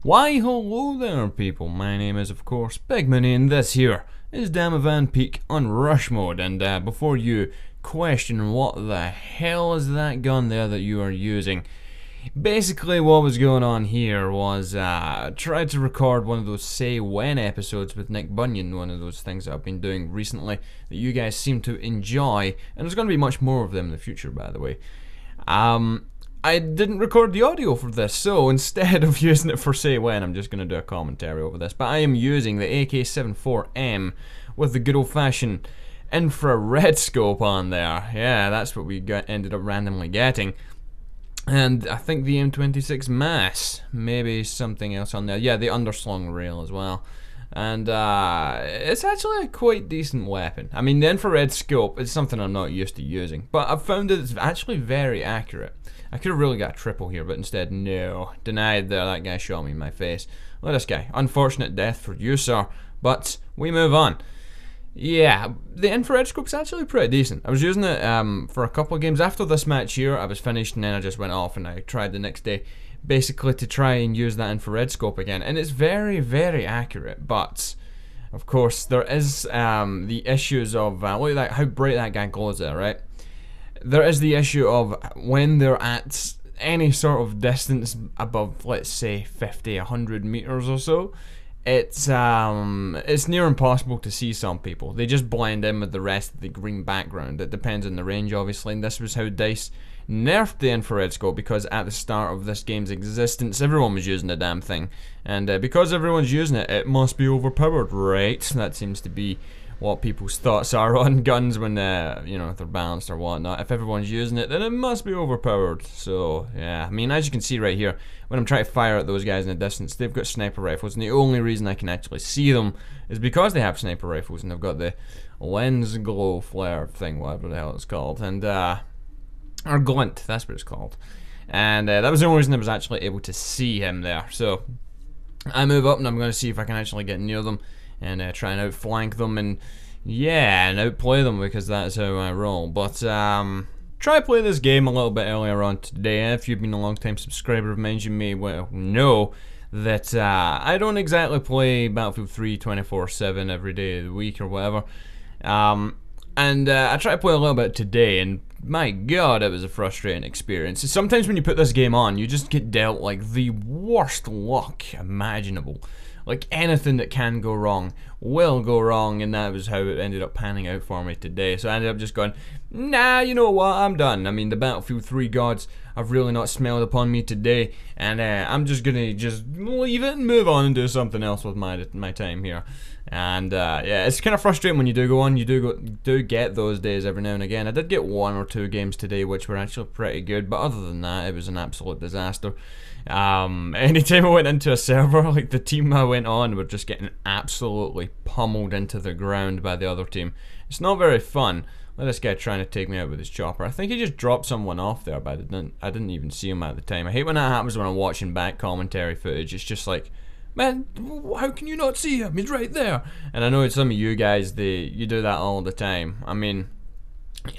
Why, hello there, people. My name is, of course, Big Money, and this here is Damavan Peak on Rush Mode. And before you question what the hell is that gun there that you are using, basically what was going on here was tried to record one of those Say When episodes with Nick Bunyan, one of those things that I've been doing recently that you guys seem to enjoy, and there's going to be much more of them in the future, by the way. I didn't record the audio for this, so instead of using it for Say When, I'm just going to do a commentary over this. But I am using the AK-74M with the good old-fashioned infrared scope on there. Yeah, that's what we ended up randomly getting. And I think the M26 Mass, maybe something else on there. Yeah, the underslung rail as well. And it's actually a quite decent weapon. I mean, the infrared scope is something I'm not used to using, but I've found that it's actually very accurate. I could have really got a triple here, but instead, no. Denied there, that guy shot me in my face. Look at this guy. Unfortunate death for you, sir. But we move on. Yeah, the infrared scope's actually pretty decent. I was using it for a couple of games. After this match here, I was finished and then I just went off and I tried the next day, basically to try and use that infrared scope again. And it's very, very accurate, but of course there is the issues of, look at that, how bright that guy glows there, right? There is the issue of when they're at any sort of distance above, let's say, 50, 100 meters or so, it's near impossible to see some people. They just blend in with the rest of the green background. It depends on the range, obviously, and this was how DICE nerfed the infrared scope, because at the start of this game's existence, everyone was using the damn thing. And because everyone's using it, it must be overpowered, right? That seems to be what people's thoughts are on guns when you know, they're balanced or whatnot. If everyone's using it, then it must be overpowered. So yeah, I mean, as you can see right here, when I'm trying to fire at those guys in the distance, they've got sniper rifles, and the only reason I can actually see them is because they have sniper rifles, and they've got the lens glow flare thing, whatever the hell it's called, and or glint, that's what it's called. And that was the only reason I was actually able to see him there. So I move up and I'm going to see if I can actually get near them and try and outflank them and, yeah, and outplay them, because that's how I roll. But try to play this game a little bit earlier on today. If you've been a long time subscriber of mine, you may well know that I don't exactly play Battlefield 3 24/7 every day of the week or whatever. And I tried to play a little bit today, and my god, it was a frustrating experience. Sometimes when you put this game on, you just get dealt like the worst luck imaginable. Like, anything that can go wrong will go wrong, and that was how it ended up panning out for me today. So I ended up just going, nah, you know what, I'm done. I mean, the Battlefield 3 gods have really not smelled upon me today, and I'm just gonna leave it and move on and do something else with my time here. And yeah, it's kind of frustrating when you do go on. You do get those days every now and again. I did get 1 or 2 games today which were actually pretty good, but other than that, it was an absolute disaster. Anytime I went into a server, like, the team I went on were just getting absolutely pummeled into the ground by the other team. It's not very fun. Look at this guy trying to take me out with his chopper. I think he just dropped someone off there, but I didn't even see him at the time. I hate when that happens when I'm watching back commentary footage. It's just like, man, how can you not see him? He's right there. And I know some of you guys, you do that all the time. I mean,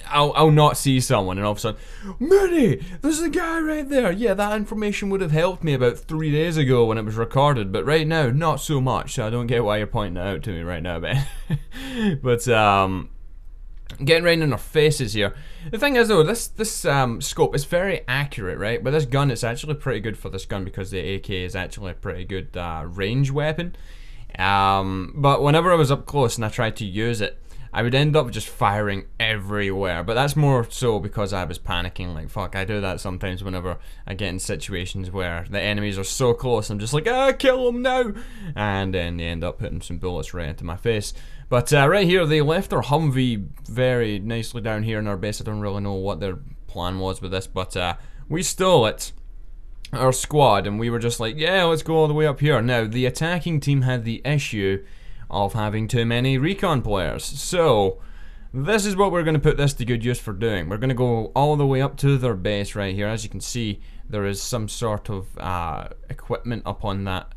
I'll not see someone, and all of a sudden, Mooney, there's a guy right there. Yeah, that information would have helped me about 3 days ago when it was recorded, but right now, not so much. So I don't get why you're pointing it out to me right now, Ben. But getting right in our faces here. The thing is, though, this scope is very accurate, right? But this gun, it's actually pretty good for this gun because the AK is actually a pretty good range weapon. But whenever I was up close and I tried to use it, I would end up just firing everywhere, but that's more so because I was panicking. Like, fuck, I do that sometimes whenever I get in situations where the enemies are so close. I'm just like, kill them now, and then they end up putting some bullets right into my face. But right here, they left their Humvee very nicely down here in our base. I don't really know what their plan was with this, but we stole it, our squad, and we were just like, yeah, let's go all the way up here. Now, the attacking team had the issue of having too many recon players. So this is what we're going to put this to good use for doing. We're going to go all the way up to their base right here. As you can see, there is some sort of equipment up on that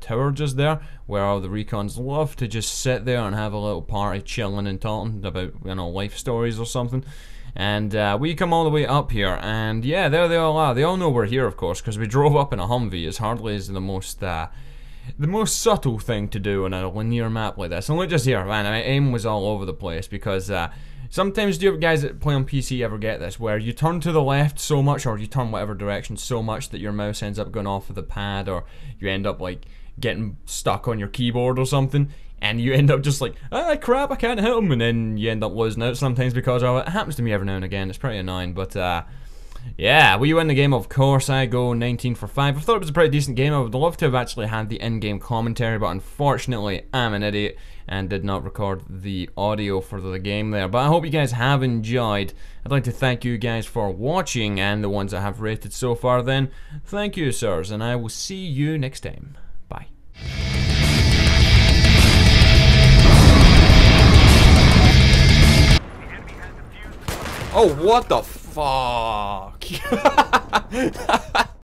tower just there, where all the recons love to just sit there and have a little party chilling and talking about, you know, life stories or something. And we come all the way up here, and yeah, there they all are. They all know we're here, of course, because we drove up in a Humvee. It's hardly is the most subtle thing to do on a linear map like this. And look just here, man, my aim was all over the place because sometimes do you guys that play on PC ever get this, where you turn to the left so much, or you turn whatever direction so much that your mouse ends up going off of the pad, or you end up like getting stuck on your keyboard or something, and you end up just like, ah crap, I can't hit him, and then you end up losing out sometimes because of it. It happens to me every now and again. It's pretty annoying, but yeah, we win the game, of course. I go 19 for 5. I thought it was a pretty decent game. I would love to have actually had the in-game commentary, but unfortunately, I'm an idiot and did not record the audio for the game there. But I hope you guys have enjoyed. I'd like to thank you guys for watching, and the ones that have rated so far then, thank you, sirs, and I will see you next time. Bye. Oh, what the fuck?